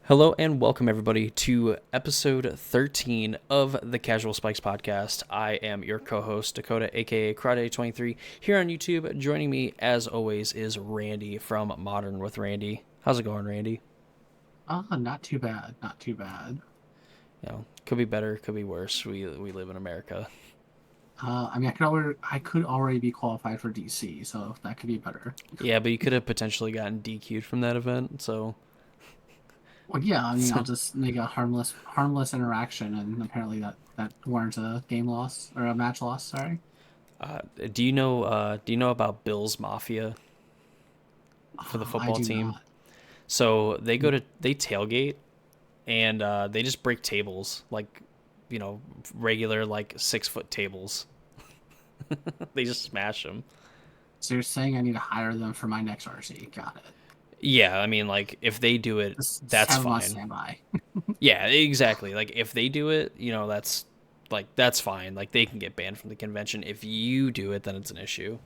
Hello and welcome everybody to episode 13 of the Casual Spikes podcast. I am your co-host Dakota, aka Karate23, here on YouTube. Joining me as always is Randy from Modern with Randy. How's it going, Randy? Not too bad, not too bad. Could be better, could be worse. We live in America. I could already be qualified for DC, so that could be better. Yeah, but you could have potentially gotten DQ'd from that event, so Well, yeah, I'll so just make a harmless interaction, and apparently that warrants a game loss or a match loss. Sorry. do you know about Bill's Mafia for the I football do team? not. So they tailgate and they just break tables like regular like 6 foot tables. They just smash them. So you're saying I need to hire them for my next RC? Got it. Yeah, I mean, like if they do it, Just that's have them on fine. standby. Yeah, exactly. Like if they do it, that's fine. Like they can get banned from the convention. If you do it, then it's an issue.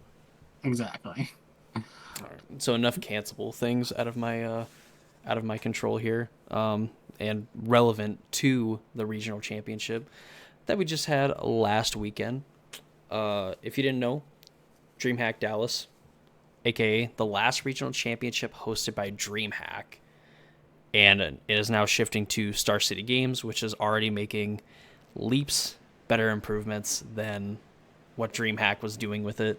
Exactly. All right. So enough cancelable things out of my control here, and relevant to the regional championship that we just had last weekend. If you didn't know, DreamHack Dallas, aka the last regional championship hosted by DreamHack, and it is now shifting to Star City Games, which is already making leaps, better improvements than what DreamHack was doing with it,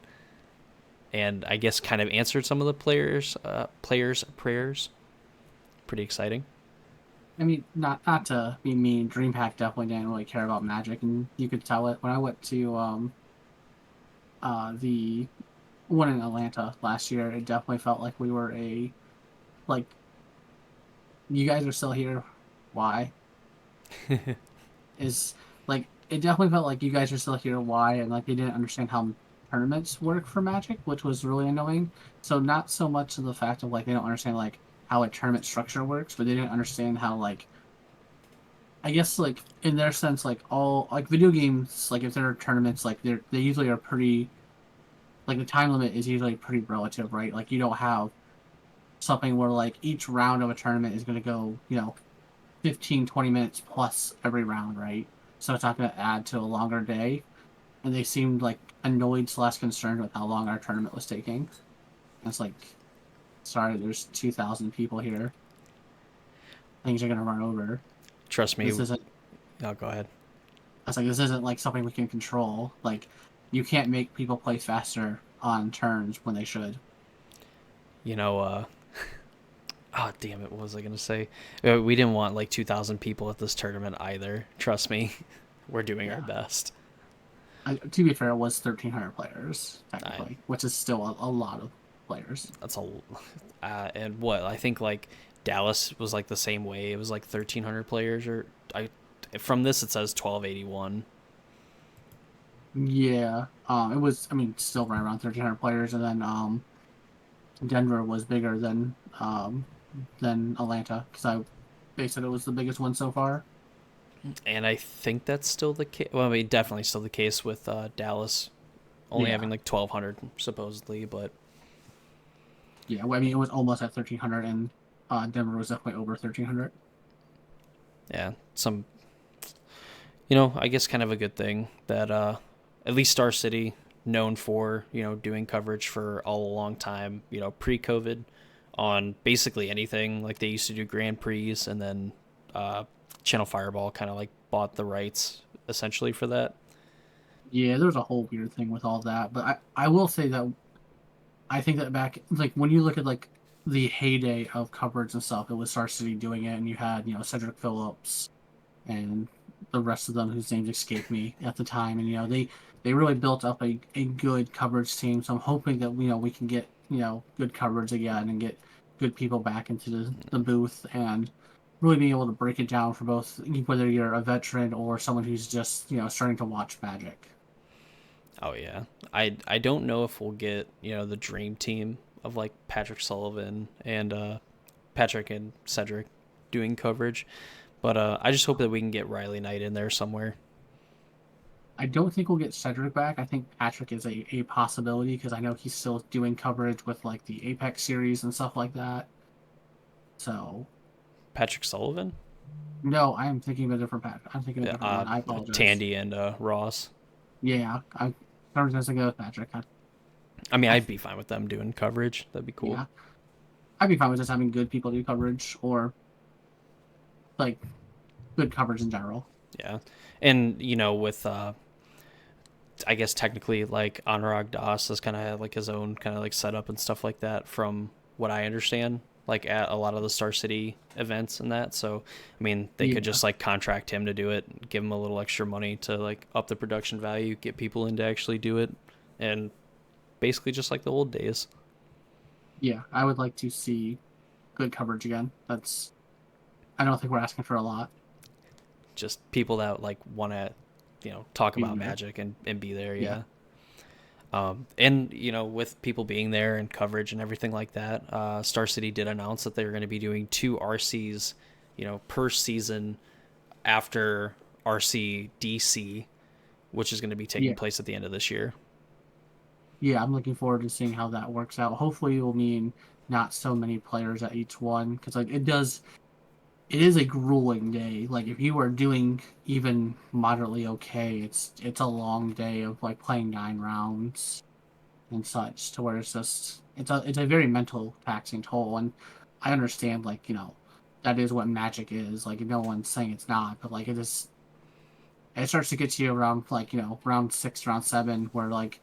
and I guess kind of answered some of the players' prayers. Pretty exciting. I mean, not to be mean, DreamHack definitely didn't really care about Magic, and you could tell it when I went to the one in Atlanta last year. It definitely felt like we were like you guys are still here. Why is like it definitely felt like you guys are still here. Why and like they didn't understand how tournaments work for Magic, which was really annoying. So not so much of the fact of like they don't understand like how a tournament structure works, but they didn't understand how like I guess like in their sense like all like video games like if there are tournaments like they usually are pretty like the time limit is usually pretty relative, right? Like you don't have something where like each round of a tournament is going to go, 15, 20 minutes plus every round, right? So it's not going to add to a longer day. And they seemed like annoyed slash concerned with how long our tournament was taking. And it's like, sorry, there's 2,000 people here. Things are going to run over. Trust me. This isn't, Oh, go ahead. this isn't like something we can control. Like, you can't make people play faster on turns when they should. You know, oh damn it, what was I gonna say? We didn't want like 2,000 people at this tournament either. Trust me, we're doing our Yeah. best. To be fair, it was 1,300 players, I, technically, which is still a lot of players. that's a, and what I think like Dallas was like the same way. It was like 1,300 players, or I from this it says 1,281. Yeah, it was. I mean, still right around 1,300 players, and then Denver was bigger than Atlanta because they said it was the biggest one so far. And I think that's still the case. Well, I mean, definitely still the case with Dallas only Yeah, having like 1,200 supposedly, but yeah. Well, I mean, it was almost at 1,300, and Denver was definitely over 1,300. yeah, I guess kind of a good thing that at least Star City, known for doing coverage for all a long time, pre-COVID, on basically anything. Like they used to do Grand Prix, and then Channel Fireball kind of like bought the rights essentially for that. Yeah, there was a whole weird thing with all that, but I will say that I think that back like when you look at like the heyday of coverage and stuff, it was Star City doing it, and you had Cedric Phillips and the rest of them whose names escape me at the time. And they really built up a good coverage team. So I'm hoping that we can get good coverage again and get good people back into the booth and really being able to break it down for both whether you're a veteran or someone who's just starting to watch Magic. Oh yeah, I don't know if we'll get the dream team of like Patrick Sullivan and Patrick and Cedric doing coverage, but I just hope that we can get Riley Knight in there somewhere. I don't think we'll get Cedric back. I think Patrick is a possibility because I know he's still doing coverage with like the Apex series and stuff like that. So Patrick Sullivan, No, I am thinking of a different pack. I'm thinking of a different one. I apologize. Tandy, and Ross. Yeah, I was gonna go with Patrick. I mean, I I'd be fine with them doing coverage. That'd be cool. yeah, I'd be fine with just having good people do coverage or like good coverage in general. Yeah, and with I guess technically like Anurag Das has kind of like his own kind of like setup and stuff like that from what I understand, like at a lot of the Star City events and that. So, I mean, they could Yeah, just like contract him to do it, give him a little extra money to like up the production value, get people in to actually do it, and basically just like the old days. yeah, I would like to see good coverage again. I don't think we're asking for a lot. Just people that like want to, talk Be about there. Magic and be there. Yeah, Yeah. And with people being there and coverage and everything like that, Star City did announce that they were going to be doing 2 RCs, per season after RCDC, which is going to be taking yeah, place at the end of this year. yeah. I'm looking forward to seeing how that works out. Hopefully, it will mean not so many players at each one because like it does. It is a grueling day. Like if you are doing even moderately okay, it's a long day of like playing 9 rounds and such to where it's a very mental taxing toll. And I understand like that is what Magic is. Like no one's saying it's not, but like it starts to get to you around like round 6, round 7, where like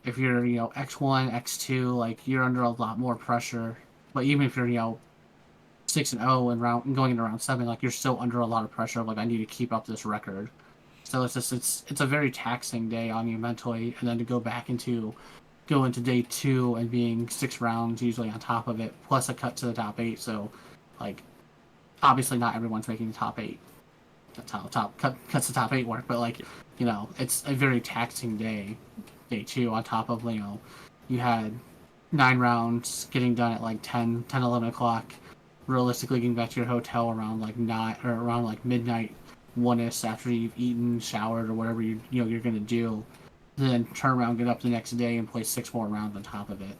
if you're X1, X2, like you're under a lot more pressure. But even if you're 6-0 and round going into round 7, like you're still under a lot of pressure. Of, like I need to keep up this record. So it's a very taxing day on you mentally, and then to go into day 2 and being 6 rounds usually on top of it, plus a cut to the top 8. So like obviously not everyone's making the top 8. That's how cuts the top 8 work. But like it's a very taxing day 2 on top of you had 9 rounds getting done at like 11 o'clock, realistically getting back to your hotel around like nine or around like midnight, 1ish after you've eaten, showered, or whatever you're gonna do. Then turn around, get up the next day, and play 6 more rounds on top of it.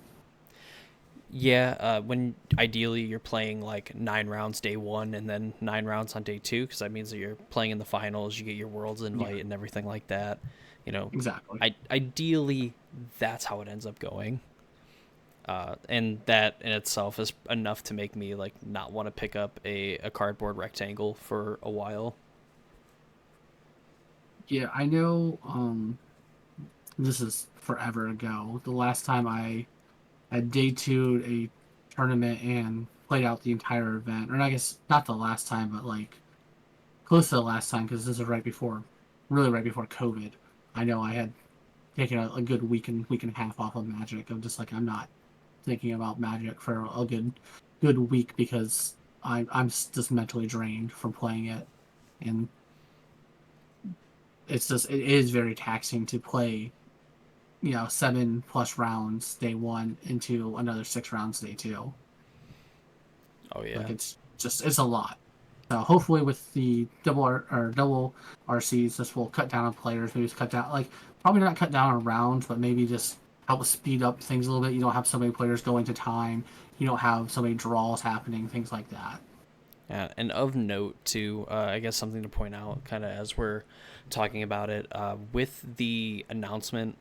Yeah, when ideally you're playing like 9 rounds day one and then 9 rounds on day two, because that means that you're playing in the finals, you get your world's Yeah, invite and everything like that. You know, exactly. ideally that's how it ends up going. And that in itself is enough to make me like not want to pick up a cardboard rectangle for a while. Yeah, I know. This is forever ago. The last time I had day 2 a tournament and played out the entire event, or I guess not the last time, but like close to the last time because this is really right before COVID. I know I had taken a good week and a half off of Magic. I'm just like I'm not thinking about Magic for a good week because I'm just mentally drained from playing it, and it is very taxing to play 7+ rounds day 1 into another 6 rounds day 2. Oh Like yeah. it's a lot. So hopefully with the double RCs, this will cut down on players. Maybe cut down like probably not cut down on rounds, but maybe just help speed up things a little bit. You don't have so many players going to time. You don't have so many draws happening, things like that. And of note too, I guess something to point out, kind of as we're talking about it, with the announcement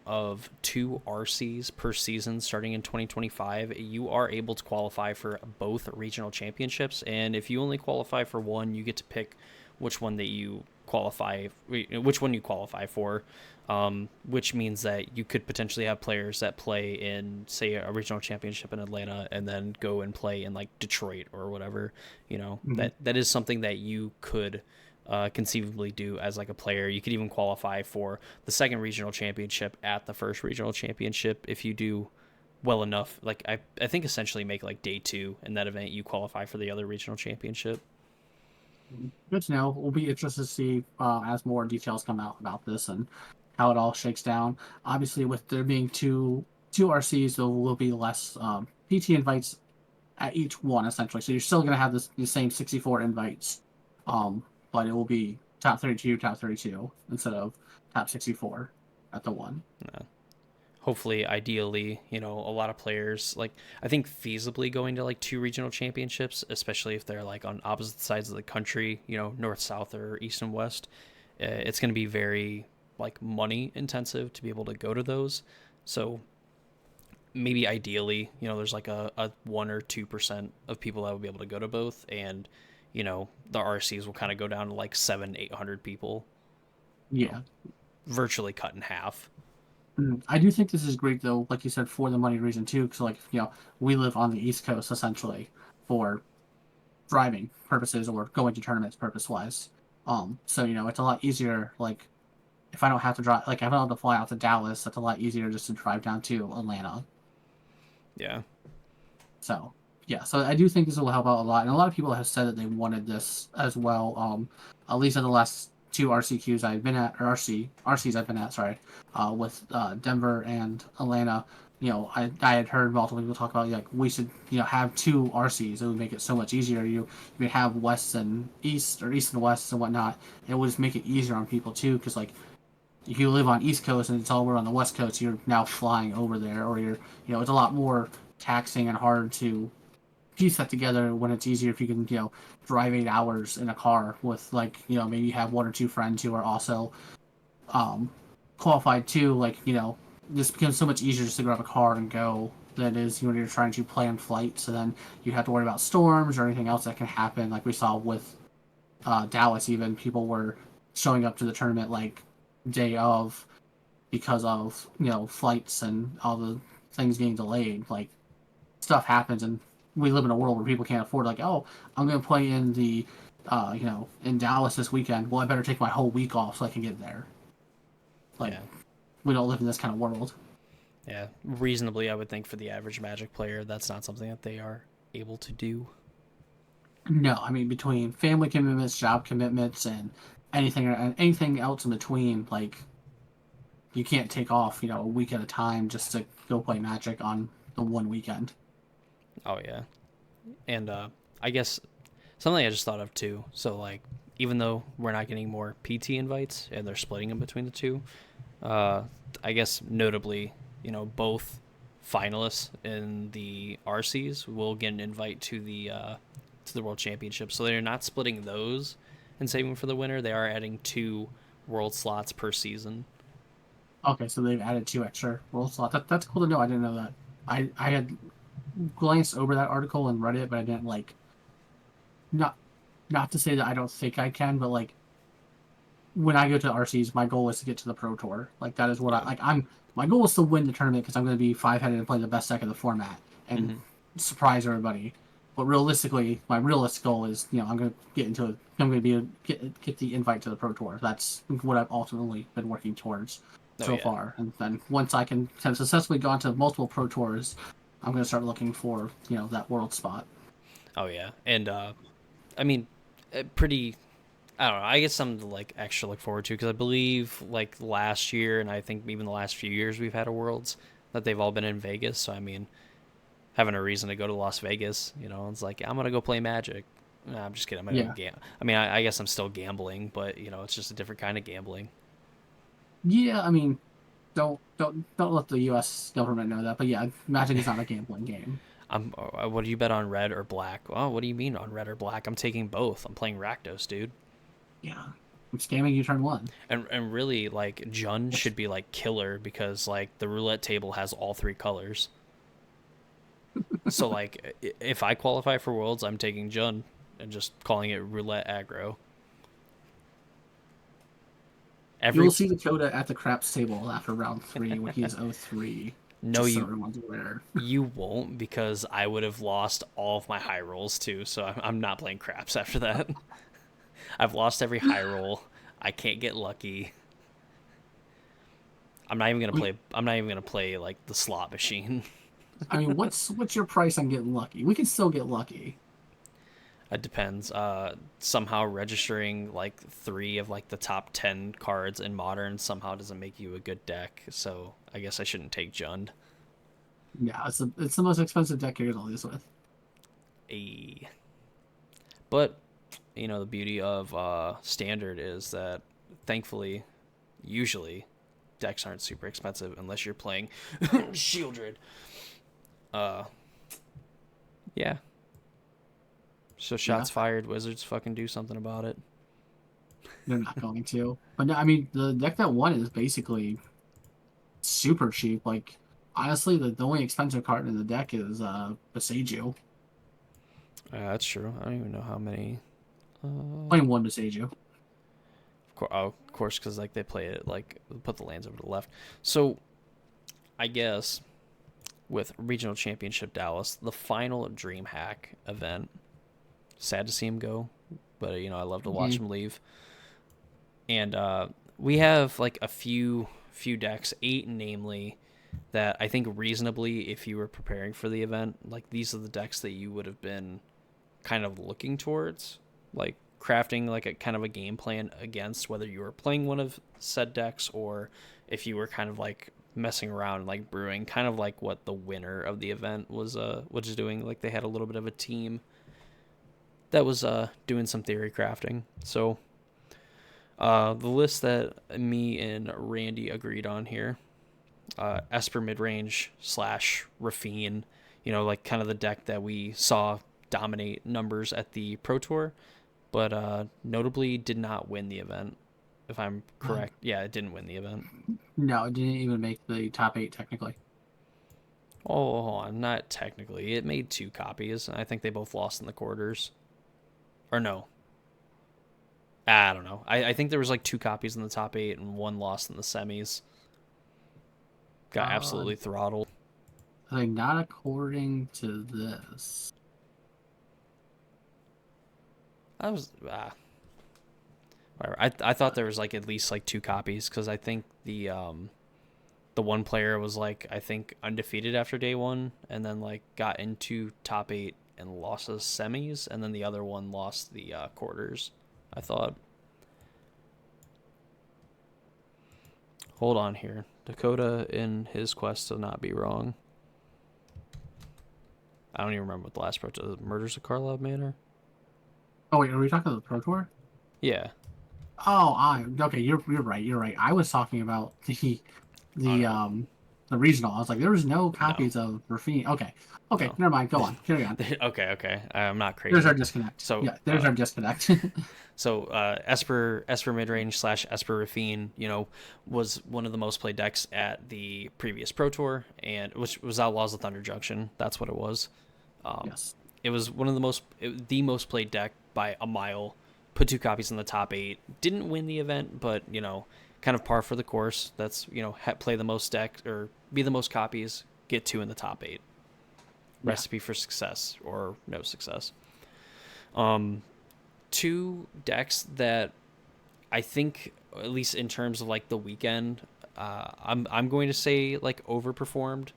of 2 RCs per season starting in 2025, you are able to qualify for both regional championships. And if you only qualify for one, you get to pick which one you qualify for. Which means that you could potentially have players that play in, say, a regional championship in Atlanta and then go and play in like Detroit or whatever. Mm-hmm. That is something that you could conceivably do as like a player. You could even qualify for the second regional championship at the first regional championship if you do well enough. Like I think essentially make like day two in that event, you qualify for the other regional championship. Good to know. We'll be interested to see as more details come out about this and how it all shakes down. Obviously, with there being two RCs, there will be less PT invites at each one essentially. So you're still going to have the same 64 invites, um, but it will be top 32 instead of top 64 at the one. hopefully, ideally, a lot of players, like, I think feasibly going to like two regional championships, especially if they're like on opposite sides of the country, north, south, or east and west, it's going to be very like money intensive to be able to go to those. So maybe ideally, there's like a 1 or 2% of people that will be able to go to both, and the RCs will kind of go down to like 700-800 people, you know, Yeah. virtually cut in half. I do think this is great though, like you said, for the money reason too, because like we live on the East Coast essentially for driving purposes or going to tournaments purpose wise. So it's a lot easier. Like if I don't have to drive, like if I don't have to fly out to Dallas, that's a lot easier just to drive down to Atlanta. Yeah. So yeah, so I do think this will help out a lot, and a lot of people have said that they wanted this as well. At least in the last two RCQs I've been at, or RCs I've been at, sorry, with Denver and Atlanta. I had heard multiple people talk about like we should have two RCs. It would make it so much easier. You have west and east or east and west and whatnot. It would just make it easier on people too, because like if you live on East Coast and it's all over on the West Coast, you're now flying over there, or it's a lot more taxing and hard to piece that together when it's easier if you can, drive 8 hours in a car with like, maybe you have one or two friends who are also um, qualified too. Like, this becomes so much easier just to grab a car and go than it is when you're trying to plan flights. So then you have to worry about storms or anything else that can happen. Like we saw with Dallas, even people were showing up to the tournament like day of because of flights and all the things getting delayed. Like stuff happens, and we live in a world where people can't afford like, oh, I'm going to play in the in Dallas this weekend. Well, I better take my whole week off so I can get there. Like Yeah. we don't live in this kind of world. Yeah. Reasonably, I would think for the average Magic player, that's not something that they are able to do. No, I mean between family commitments, job commitments, and anything else in between, like you can't take off a week at a time just to go play Magic on the one weekend. Oh, yeah. And I guess something I just thought of too. So, like, even though we're not getting more PT invites and they're splitting them between the two, uh, I guess notably, both finalists in the RCs will get an invite to the World Championship. So they're not splitting those and saving for the winner. They are adding two world slots per season. Okay, so they've added two extra role slots. That's cool to know. I didn't know that. I had glanced over that article and read it, but I didn't like not not to say that I don't think I can, but like when I go to RCs, my goal is to get to the Pro Tour. Like that is what I Yeah. like. My goal is to win the tournament because I'm going to be 5-headed and play the best deck of the format and Mm-hmm. surprise everybody. But realistically, my realistic goal is I'm going to I'm going to be get the invite to the Pro Tour. That's what I've ultimately been working towards Oh so yeah. far. And then once I can have successfully gone to multiple Pro Tours, I'm going to start looking for that world spot. Oh yeah. And I mean, pretty. I don't know. I guess something to like extra look forward to because I believe like last year and I think even the last few years we've had a Worlds that they've all been in Vegas. So I mean, having a reason to go to Las Vegas, it's like I'm gonna go play Magic. Nah, I'm just kidding. I'm gonna go Yeah. I mean, I guess I'm still gambling, but it's just a different kind of gambling. Yeah, I mean, don't let the U.S. government know that. But yeah, Magic is not a gambling game. What do you bet on red or black? Oh, what do you mean on red or black? I'm taking both. I'm playing Rakdos, dude. Yeah, I'm scamming you turn one. And really, like Jund should be like killer because like the roulette table has all three colors. So like if I qualify for Worlds, I'm taking Jund and just calling it roulette aggro. You will Every see Dakota at the craps table after round three when he is 0-3. no, Just so everyone's aware. you won't because I would have lost all of my high rolls too. So I'm not playing craps after that. I've lost every high roll. I can't get lucky. I'm not even gonna We, play. I'm not even gonna play like the slot machine. I mean, what's your price on getting lucky? We can still get lucky. It depends. Somehow registering like three of like the top 10 cards in Modern somehow doesn't make you a good deck. So I guess I shouldn't take Jund. Yeah, it's the most expensive deck you're gonna lose with. A But the beauty of Standard is that thankfully, usually decks aren't super expensive unless you're playing Shieldred. Yeah. So shots fired. Wizards fucking do something about it. They're not going to. But no, I mean, the deck that won is basically super cheap. Like, honestly, the only expensive card in the deck is Besaju. That's true. I don't even know how many. Playing one Besaju. Of course, because like they play it like put the lands over to the left. So, I guess with regional championship Dallas, the final DreamHack event. Sad to see him go, but I love to watch him leave. And we have like a few decks, 8 namely, that I think reasonably, if you were preparing for the event, like these are the decks that you would have been kind of looking towards, like crafting like a kind of a game plan against, whether you were playing one of said decks or if you were kind of like messing around and like brewing, kind of like what the winner of the event was doing. Like they had a little bit of a team that was doing some theory crafting. So the list that me and Randy agreed on here, Esper midrange / Rafine, like kind of the deck that we saw dominate numbers at the Pro Tour, but notably did not win the event, if I'm correct. Yeah, it didn't win the event. No, it didn't even make the top 8 technically. Oh, hold on, not technically. It made 2 copies, and I think they both lost in the quarters. Or no. I don't know. I think there was like 2 copies in the top 8 and 1 lost in the semis. Got absolutely throttled. I think not according to this. I was whatever. I thought there was like at least like 2 copies because I think the one player was like I think undefeated after day 1 and then like got into top 8 and lost the semis, and then the other one lost the quarters. I thought. Hold on here. Dakota in his quest to not be wrong. I don't even remember what the last pro tour. Murders of Karlov Manor? Oh wait, are we talking about the Pro Tour? Yeah. Oh, okay. You're right. You're right. I was talking about the No. the regional. I was like, there was no No. copies of Rafine. Okay, No. never mind. Go on. Carry on. Okay. I'm not crazy. There's our disconnect. So yeah, there's our disconnect. So Esper midrange / Esper Rafine, was one of the most played decks at the previous Pro Tour, and which was Outlaws of Thunder Junction. That's what it was. Yes. It was one of the most played deck by a mile. Put 2 copies in the top 8. Didn't win the event, but kind of par for the course. That's play the most deck or be the most copies, get 2 in the top 8. Recipe for success or no success. 2 decks that I think, at least in terms of like the weekend, I'm going to say like overperformed,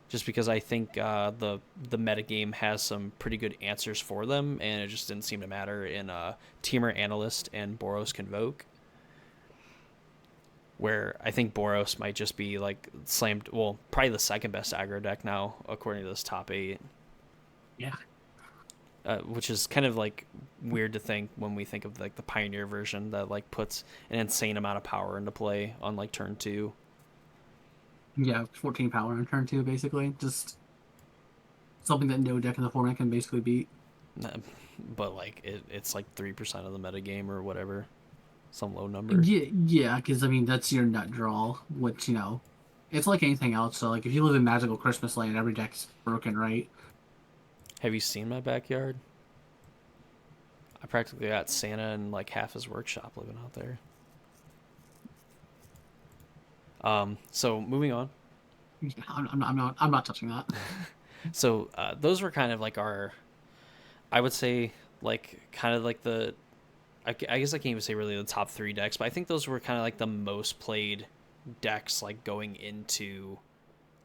just because I think the metagame has some pretty good answers for them, and it just didn't seem to matter in Teamer Analyst and Boros Convoke, where I think Boros might just be like slammed. Well, probably the second best aggro deck now according to this top 8. Yeah. Which is kind of like weird to think when we think of like the Pioneer version that like puts an insane amount of power into play on like turn 2. Yeah, 14 power on turn 2, basically. Just something that no deck in the format can basically beat. But like it's like 3% of the metagame or whatever, some low number. Yeah, because I mean that's your nut draw, which it's like anything else. So like if you live in Magical Christmas Land, every deck's broken, right? Have you seen my backyard? I practically got Santa and like half his workshop living out there. So moving on. I'm not touching that. So those were kind of like our, I would say like kind of like I guess I can't even say really the top 3 decks, but I think those were kind of like the most played decks like going into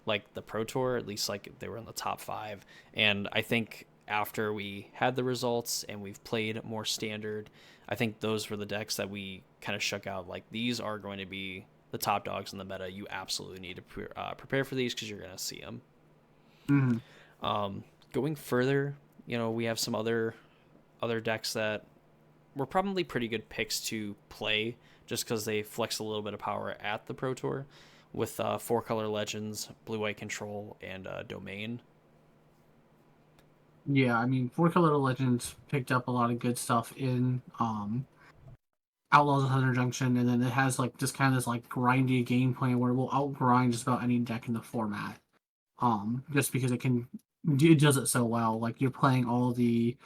like the Pro Tour, at least like they were in the top 5. And I think after we had the results and we've played more standard, I think those were the decks that we kind of shook out. Like these are going to be the top dogs in the meta. You absolutely need to prepare for these because you're going to see them. Mm-hmm. Going further, we have some other decks that were probably pretty good picks to play just because they flex a little bit of power at the Pro Tour with Four Color Legends, Blue White Control, and Domain. Yeah, I mean, Four Color Legends picked up a lot of good stuff in Outlaws of Thunder Junction, and then it has like just kind of this like grindy game plan where we'll outgrind just about any deck in the format. Just because it does it so well. Like you're playing all the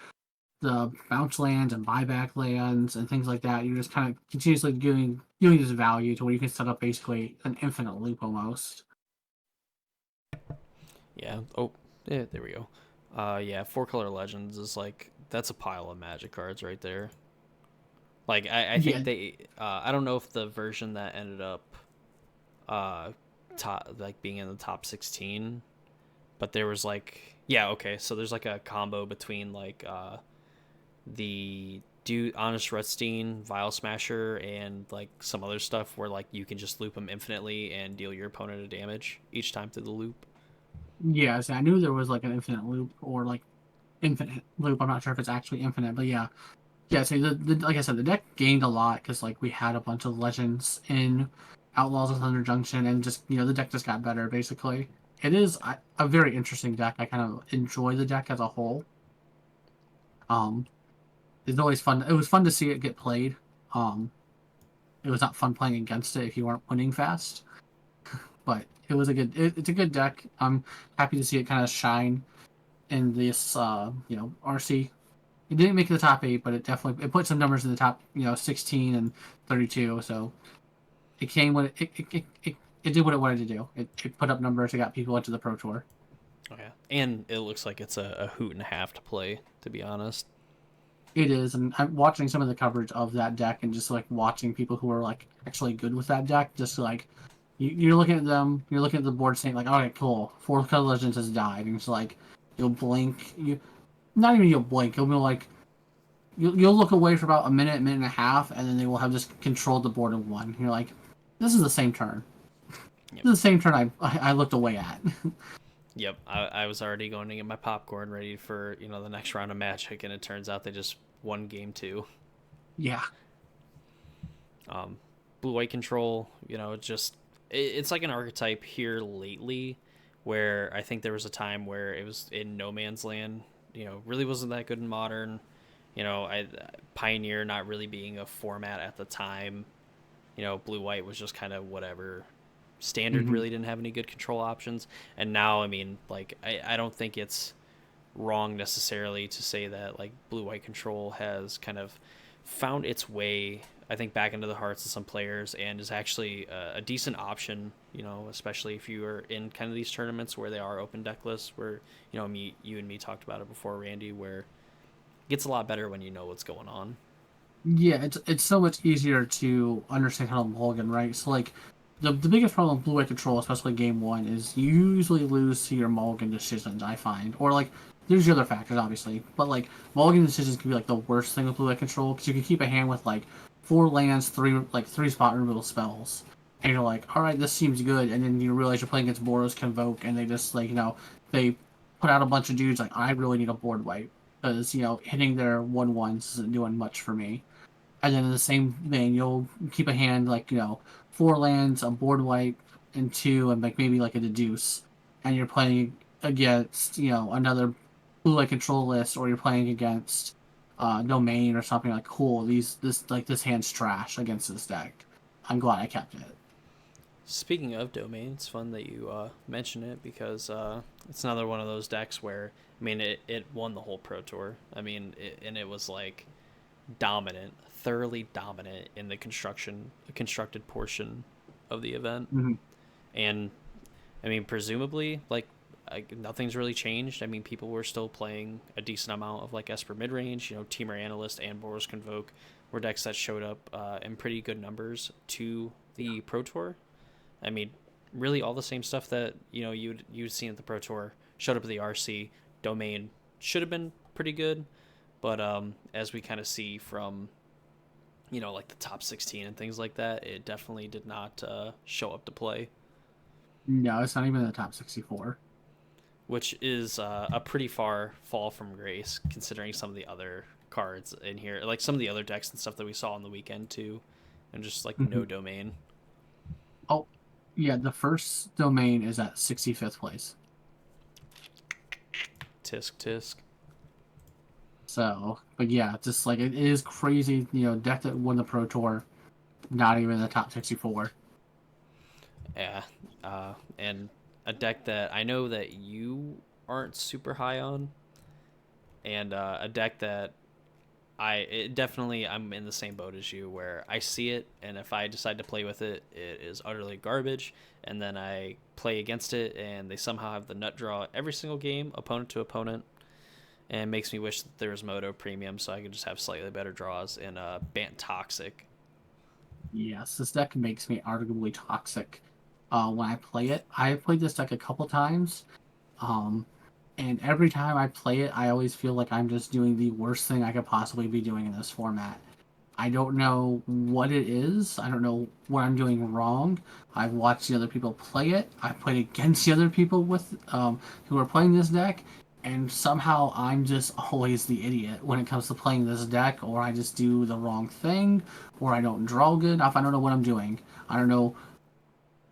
bounce lands and buyback lands and things like that. You're just kind of continuously giving this value to where you can set up basically an infinite loop almost. Yeah. Oh, yeah, there we go. Yeah, Four Color Legends is like that's a pile of Magic cards right there. Like I think Yeah, they I don't know if the version that ended up uh top like being in the top 16, but there was like yeah, okay, so there's like a combo between like the do Honest Rutstein, Vile Smasher, and like some other stuff where like you can just loop them infinitely and deal your opponent a damage each time through the loop. yeah. So I knew there was like an infinite loop or like infinite loop. I'm not sure if it's actually infinite, but yeah, yeah. So like I said, the deck gained a lot because like we had a bunch of legends in Outlaws of Thunder Junction, and just the deck just got better basically. It is a very interesting deck. I kind of enjoy the deck as a whole. Um, it's always fun. It was fun to see it get played. Um, it was not fun playing against it if you weren't winning fast. But it was it's a good deck. I'm happy to see it kind of shine in this RC. It didn't make the top 8, but it put some numbers in the top 16 and 32. So it came when it did what it wanted to do. It put up numbers. It got people into the Pro Tour. Oh yeah, and it looks like it's a hoot and a half to play. To be honest. It is, and I'm watching some of the coverage of that deck, and just like watching people who are like actually good with that deck. Just like you're looking at them, you're looking at the board, saying like, "All right, cool, Fourth Color Legends has died," and it's like you'll blink, not even you'll blink, you'll be like you'll look away for about a minute and a half, and then they will have just controlled the board in one. You're like, this is the same turn. Yep. This is the same turn I looked away at. Yep. I was already going to get my popcorn ready for the next round of Magic, and it turns out they just won game two. Yeah. Um, Blue White Control, it's like an archetype here lately, where I think there was a time where it was in no man's land. Really wasn't that good in Modern. I Pioneer not really being a format at the time. Blue White was just kind of whatever. Standard Hmm. really didn't have any good control options, and now I mean, like I don't think it's wrong necessarily to say that like Blue White Control has kind of found its way, I think, back into the hearts of some players and is actually a decent option. Especially if you are in kind of these tournaments where they are open deck lists, where you and me talked about it before, Randy, where it gets a lot better when you know what's going on. Yeah, it's so much easier to understand how to mulligan, right? So like the biggest problem with Blue White Control, especially game one, is you usually lose to your mulligan decisions, I find. Or like there's the other factors obviously, but like mulligan decisions can be like the worst thing with Blue White Control because you can keep a hand with like 4 lands, three spot removal spells. And you're like, all right, this seems good, and then you realize you're playing against Boros Convoke, and they just like they put out a bunch of dudes like I really need a board wipe because hitting their 1/1s isn't doing much for me. And then in the same vein, you'll keep a hand like 4 lands, a board wipe, and two, and like maybe like a deduce, and you're playing against another blue light control list, or you're playing against domain or something like cool. This hand's trash against this deck. I'm glad I kept it. Speaking of domain, it's fun that you mention it because it's another one of those decks where I mean it won the whole Pro Tour. I mean, and it was like dominant, thoroughly dominant in the constructed portion of the event. Mm-hmm. And I mean, presumably, like nothing's really changed. I mean, people were still playing a decent amount of like Esper mid range. Teamer Analyst and Boros Convoke were decks that showed up in pretty good numbers to the Pro Tour. I mean, really all the same stuff that you'd seen at the Pro Tour showed up at the RC. Domain should have been pretty good, but as we kind of see from like the top 16 and things like that, it definitely did not show up to play, No, it's not even in the top 64. which is a pretty far fall from grace considering some of the other cards in here, like some of the other decks and stuff that we saw on the weekend too, and just like Hmm. no domain. Oh, yeah, the first domain is at 65th place. Tisk tisk. So, but yeah, just like it is crazy, deck that won the Pro Tour, not even in the top 64. Yeah, and a deck that I know that you aren't super high on, and a deck that I'm in the same boat as you, where I see it, and if I decide to play with it, it is utterly garbage, and then I play against it, and they somehow have the nut draw every single game, opponent to opponent, and it makes me wish that there was Moto Premium so I could just have slightly better draws in Bant Toxic. Yes, this deck makes me arguably toxic when I play it. I've played this deck a couple times, um, and every time I play it, I always feel like I'm just doing the worst thing I could possibly be doing in this format. I don't know what it is. I don't know what I'm doing wrong. I've watched the other people play it. I've played against the other people who are playing this deck, and somehow I'm just always the idiot when it comes to playing this deck, or I just do the wrong thing, or I don't draw good enough. I don't know what I'm doing. I don't know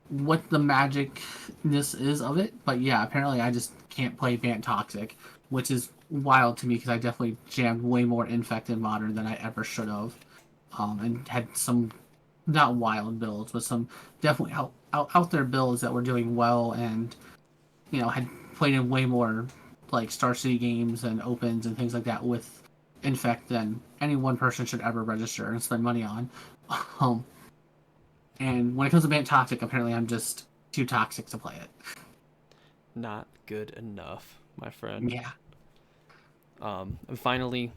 what the magicness is of it, but yeah, apparently I just can't play Bant Toxic, which is wild to me because I definitely jammed way more Infect in Modern than I ever should have, and had some not wild builds, but some definitely out there builds that were doing well, and had played in way more like Star City games and opens and things like that with Infect than any one person should ever register and spend money on. Um, and when it comes to Bant Toxic, apparently I'm just too toxic to play it. Not good enough, my friend. Yeah. And finally,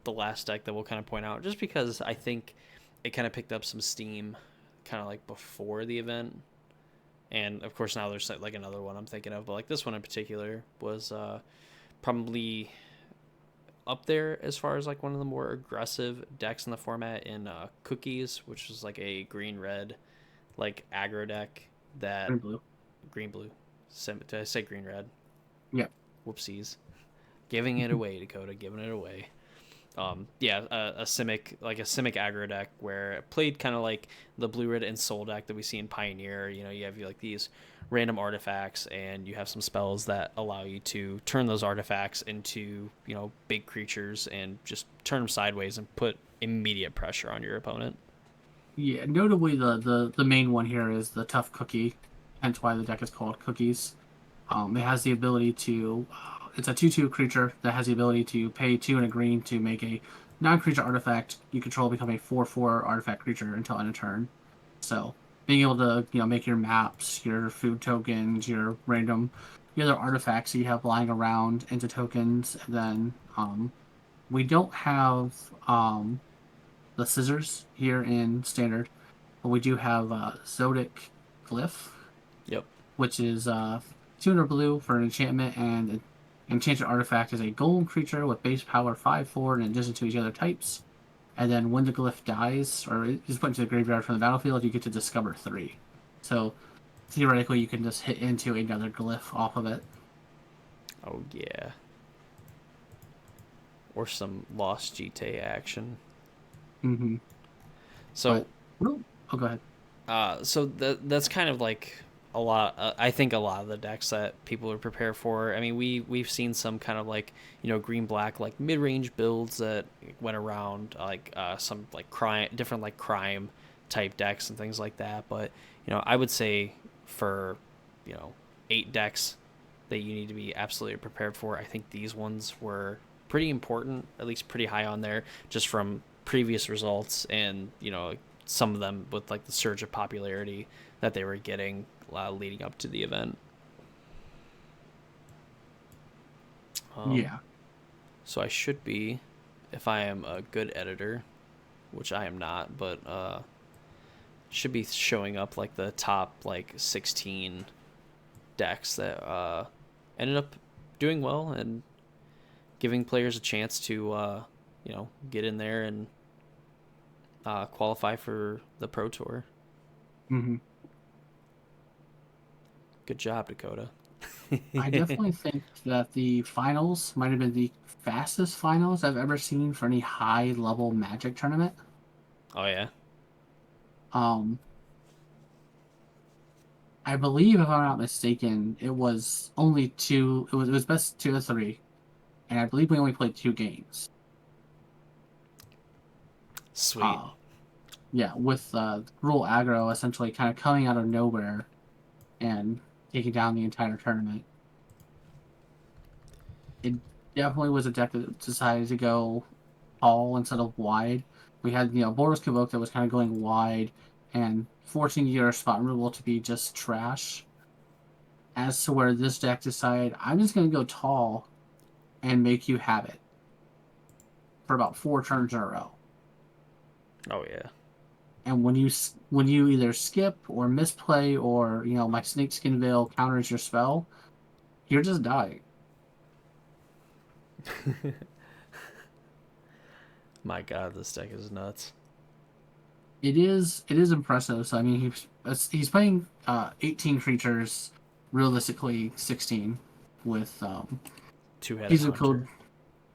the last deck that we'll kind of point out, just because I think it kind of picked up some steam kind of like before the event. And of course, now there's like another one I'm thinking of, but like this one in particular was probably up there as far as like one of the more aggressive decks in the format in Cookies, which was like a green red like aggro deck that Green blue. green blue. Did I say green red? Yeah. Whoopsies. Giving it away, Dakota. Giving it away. Yeah, a Simic aggro deck where it played kind of like the blue red and soul deck that we see in Pioneer. You have like these random artifacts, and you have some spells that allow you to turn those artifacts into big creatures and just turn them sideways and put immediate pressure on your opponent. Yeah. Notably, the main one here is the tough cookie, hence why the deck is called Cookies. It has the ability to. It's a 2/2 creature that has the ability to pay 2 and a green to make a non-creature artifact you control become a 4/4 artifact creature until end of turn. So being able to make your maps, your food tokens, your other artifacts that you have lying around into tokens, and then we don't have the scissors here in standard, but we do have Zodic Glyph, Yep. which is 200 blue for an enchantment, and an enchanted artifact is a golem creature with base power 5/4 in addition to each other types. And then when the glyph dies or is put into the graveyard from the battlefield, you get to discover 3. So theoretically, you can just hit into another glyph off of it. Oh yeah. Or some Lost GTA action. Mm-hmm. So But oh, go ahead. that's kind of like a lot. I think a lot of the decks that people are prepared for. I mean, we've seen some kind of like green black like mid range builds that went around like some like different like crime type decks and things like that. But I would say for 8 decks that you need to be absolutely prepared for. I think these ones were pretty important, at least pretty high on there, just from previous results and some of them with like the surge of popularity that they were getting leading up to the event. Yeah. So I should be, if I am a good editor, which I am not, but should be showing up like the top like 16 decks that ended up doing well and giving players a chance to get in there and qualify for the Pro Tour. Mm-hmm. Good job, Dakota. I definitely think that the finals might have been the fastest finals I've ever seen for any high level Magic tournament. Oh yeah. Um, I believe, if I'm not mistaken, it was only two. It was best 2 of 3, and I believe we only played 2 games. Sweet. Uh, yeah, with Rule Aggro essentially kind of coming out of nowhere and taking down the entire tournament. It definitely was a deck that decided to go tall instead of wide. We had, Boros Kavok that was kind of going wide and forcing your spot removal to be just trash. As to where this deck decided, I'm just going to go tall and make you have it for about 4 turns in a row. Oh yeah. And when you either skip or misplay or my Snakeskin Veil counters your spell, you're just dying. My God, this deck is nuts. It is impressive. So I mean, he's playing 18 creatures, realistically 16, with Two-headed he's a code. hunter.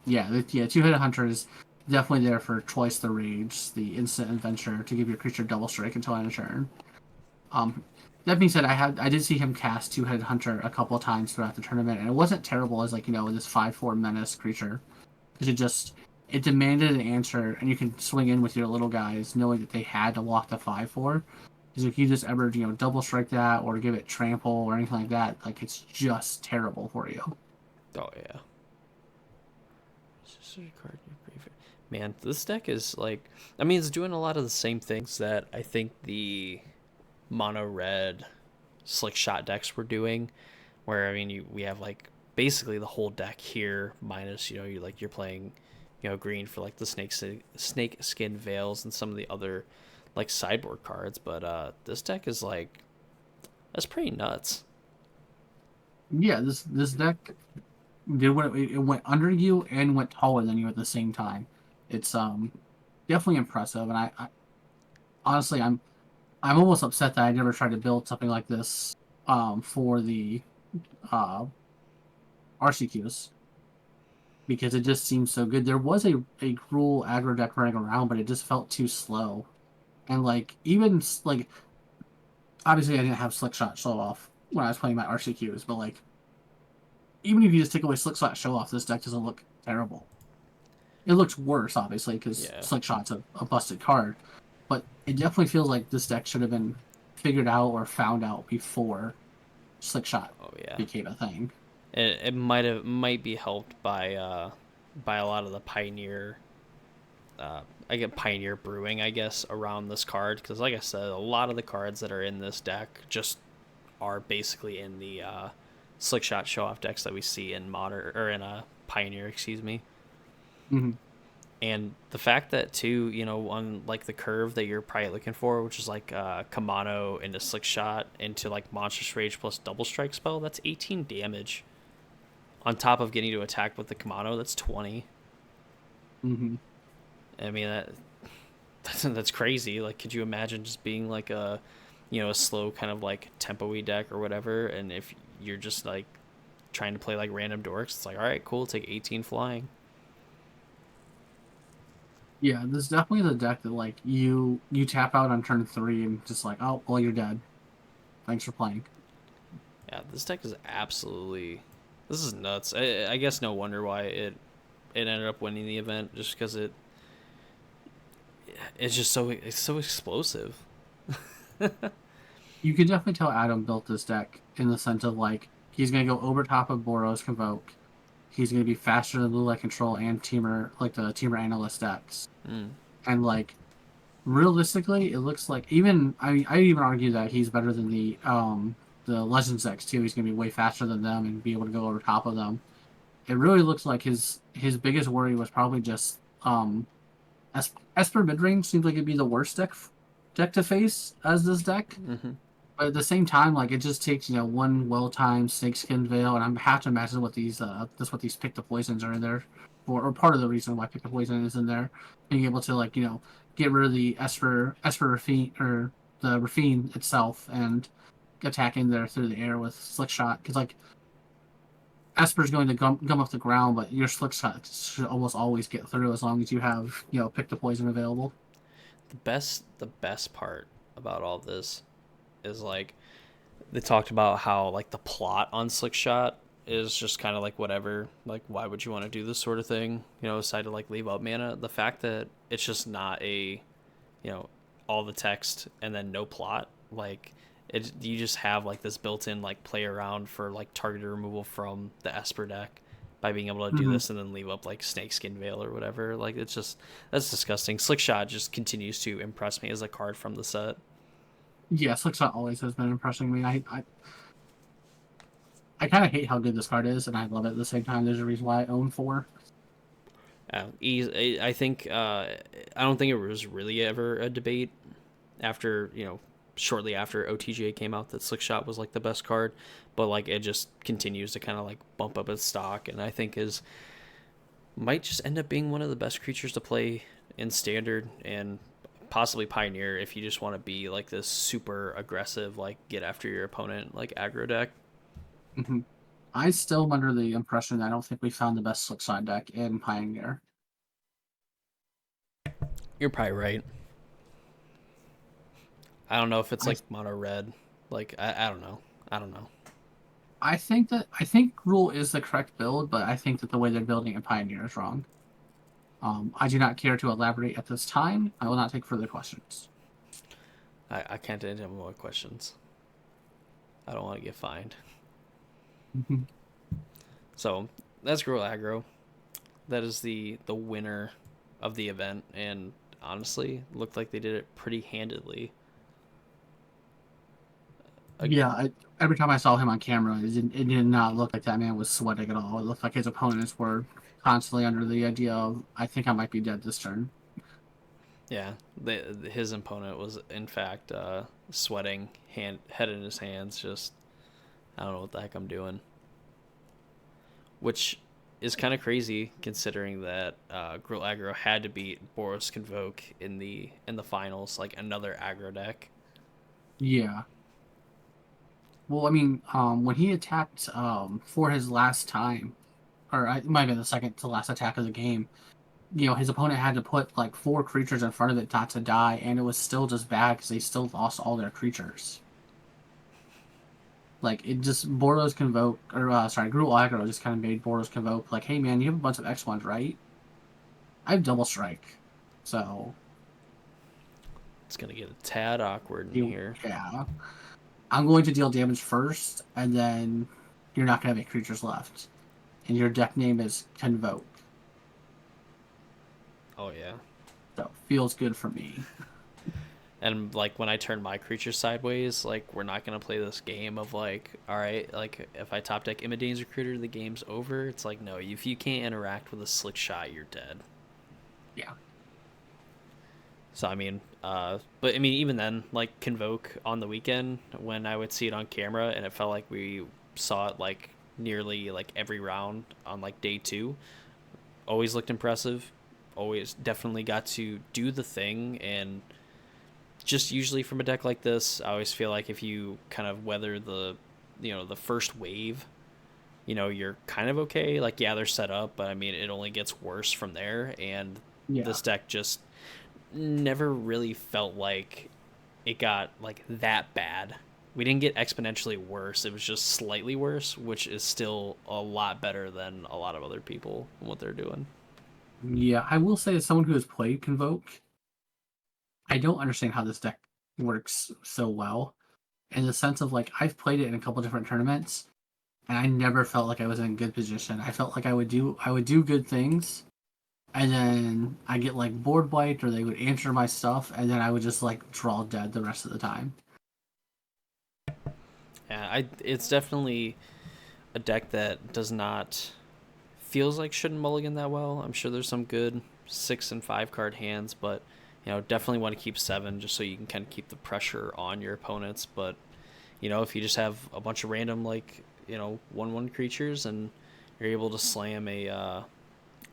Yeah, yeah. Two-headed hunter is definitely there for twice the rage, the instant adventure to give your creature double strike until end of turn. Um, that being said, I did see him cast Two-headed hunter a couple of times throughout the tournament, and it wasn't terrible as like this 5/4 menace creature because it demanded an answer, and you can swing in with your little guys, knowing that they had to walk the 5/4. Because if you just ever double strike that or give it trample or anything like that, like it's just terrible for you. Oh yeah. Man, this deck is like, I mean, it's doing a lot of the same things that I think the mono red slick shot decks were doing. Where I mean, we have like basically the whole deck here, minus you're playing, green for like the snake skin veils and some of the other like sideboard cards. But this deck is like, that's pretty nuts. Yeah, this deck did what it went under you and went taller than you at the same time. It's definitely impressive, and I honestly I'm almost upset that I never tried to build something like this for the uh RCQs because it just seems so good. There was a cruel aggro deck running around, but it just felt too slow. And like even like obviously I didn't have Slick Shot Show Off when I was playing my RCQs, but like even if you just take away Slick Shot Show Off, this deck doesn't look terrible. It looks worse, obviously, because Yeah. Slick Shot's a busted card, but it definitely feels like this deck should have been figured out or found out before Slick Shot Oh yeah. became a thing. It might be helped by a lot of the pioneer I get Pioneer Brewing, I guess, around this card because, like I said, a lot of the cards that are in this deck just are basically in the Slick Shot Show Off decks that we see in Modern or in a Pioneer, excuse me. Mm-hmm. And the fact that too, on like the curve that you're probably looking for, which is like Kamano into Slick Shot into like Monstrous Rage plus Double Strike spell, that's 18 damage. On top of getting to attack with the Kamano, that's 20. Mm-hmm. I mean that's crazy. Like, could you imagine just being like a slow kind of like tempo-y deck or whatever, and if you're just like trying to play like random dorks, it's like, all right, cool, take 18 flying. Yeah, this is definitely the deck that like you tap out on turn 3 and just like, oh well, you're dead. Thanks for playing. Yeah, this deck is absolutely, this is nuts. I guess no wonder why it ended up winning the event, just because it's so explosive. You can definitely tell Adam built this deck in the sense of like he's gonna go over top of Boros Convoke. He's gonna be faster than Blue Light Control and Teamer like the Teamer Analyst decks. Mm. And like realistically, it looks like even I even argue that he's better than the Legends decks too. He's gonna be way faster than them and be able to go over top of them. It really looks like his biggest worry was probably just Esper midrange seems like it'd be the worst deck to face as this deck. Mm-hmm. But at the same time, like it just takes one well-timed Snakeskin Veil, and I have to imagine what these Pick the Poisons are in there, or part of the reason why Pick the Poison is in there, being able to like get rid of the Esper Rafine or the Rafine itself and attacking there through the air with Slick Shot because like Esper's going to gum up the ground, but your slick shot should almost always get through as long as you have, pick the poison available. The best part about all this is like they talked about how like the plot on Slick Shot is just kind of like whatever. Like, why would you want to do this sort of thing? Aside to like leave out mana. The fact that it's just not all the text and then no plot. Like, you just have like this built-in like play around for like targeted removal from the Esper deck by being able to do Mm-hmm. this and then leave up like Snakeskin Veil or whatever. Like, it's just that's disgusting. Slick Shot just continues to impress me as a card from the set. Yeah, slick shot always has been impressing me. I kind of hate how good this card is, and I love it at the same time. There's a reason why I own four. I think I don't think it was really ever a debate after shortly after OTJ came out that Slick Shot was like the best card, but like it just continues to kind of like bump up its stock, and I think is might just end up being one of the best creatures to play in Standard and possibly Pioneer if you just want to be like this super aggressive like get after your opponent like aggro deck. Mm-hmm. I still am under the impression that I don't think we found the best slick shot deck in Pioneer. You're probably right. I don't know if it's I like mono red. Like I don't know. I don't know. I think Rule is the correct build, but I think that the way they're building in Pioneer is wrong. I do not care to elaborate at this time. I will not take further questions. I can't answer more questions. I don't want to get fined. Mm-hmm. So that's Girl Aggro. That is the winner of the event, and honestly, looked like they did it pretty handedly. Uh, Yeah, every time I saw him on camera, it did not look like that man was sweating at all. It looked like his opponents were constantly under the idea of, I think I might be dead this turn. yeah, his opponent was in fact sweating, head in his hands. Just I don't know what the heck I'm doing, which is kind of crazy considering that Grill Aggro had to beat Boros Convoke in the finals, like another aggro deck. Yeah. Well, I mean, when he attacked for his last time, or it might have been the second to last attack of the game, his opponent had to put like four creatures in front of it not to die, and it was still just bad because they still lost all their creatures. Like it just Boros Convoke, or sorry, Gruul Aggro just kind of made Boros Convoke like, hey man, you have a bunch of X1s, right? I have double strike, so It's gonna get a tad awkward in you here. yeah, I'm going to deal damage first, and then you're not going to have any creatures left, and your deck name is Convoke, Oh yeah. so feels good for me. And like when I turn my creature sideways, like we're not gonna play this game of like, all right, like if I top deck Imidane's Recruiter, the game's over. It's like no, if you can't interact with a Slick Shot, you're dead. Yeah, So I mean, but I mean even then, like Convoke on the weekend when I would see it on camera and it felt like we saw it like nearly like every round on like day two, always looked impressive. Always definitely got to do the thing and just usually from a deck like this, I always feel like if you kind of weather the first wave, you're kind of okay. Like yeah, they're set up, but I mean it only gets worse from there. And yeah. this deck just never really felt like it got like that bad. We didn't get exponentially worse. It was just slightly worse, which is still a lot better than a lot of other people and what they're doing. Yeah, I will say as someone who has played Convoke, I don't understand how this deck works so well. In the sense of like I've played it in a couple different tournaments, and I never felt like I was in good position. I felt like I would do good things, and then I get like board wiped, or they would answer my stuff, and then I would just like draw dead the rest of the time. Yeah, it's definitely a deck that does not feels like shouldn't mulligan that well. I'm sure there's some good 6 and 5 card hands, but definitely want to keep 7 just so you can kind of keep the pressure on your opponents. But if you just have a bunch of random like 1/1 creatures and you're able to slam a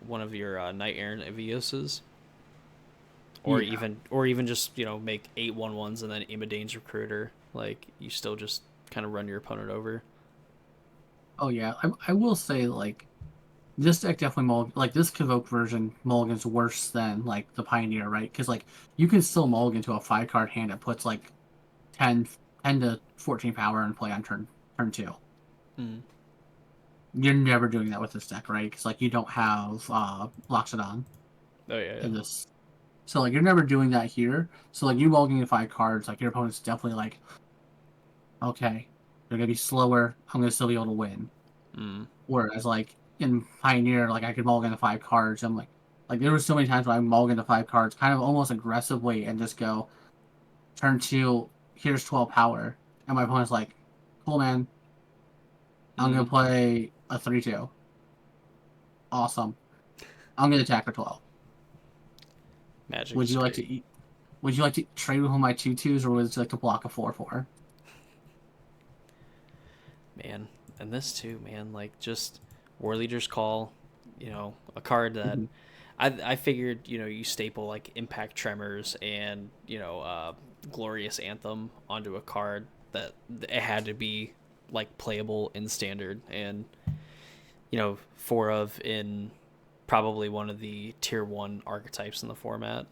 one of your Knight Errant Evioses, Yeah. or even just make 8/1/1s and then Imidane's Recruiter, like you still just kind of run your opponent over. Oh yeah, I will say like this deck definitely like this Convoke version mulligan's worse than like the Pioneer, right? Because like you can still mulligan to a 5 card hand that puts like 10, 10 to 14 power in play on turn two. Mm. You're never doing that with this deck, right? Because like you don't have Loxodon Oh yeah, yeah. in this, so like you're never doing that here. So like you mulliganing to 5 cards, like your opponent's definitely like, okay, they're gonna be slower. I'm gonna still be able to win. Mm. Whereas like in Pioneer, like I could mulligan to 5 cards. I'm like there were so many times when I mulligan to 5 cards, kind of almost aggressively, and just go turn two. Here's 12 power, and my opponent's like, cool man, I'm gonna Mm. play a 3/2. Awesome. I'm gonna attack for 12. Magic Would is you like great. to eat? Would you like to trade with my 2/2s, or would you like to block a 4/4? Man, and this too, man. Like just War Leader's Call, a card that Mm-hmm. I figured, you staple like Impact Tremors and Glorious Anthem onto a card that it had to be like playable in Standard and four of in probably one of the tier one archetypes in the format.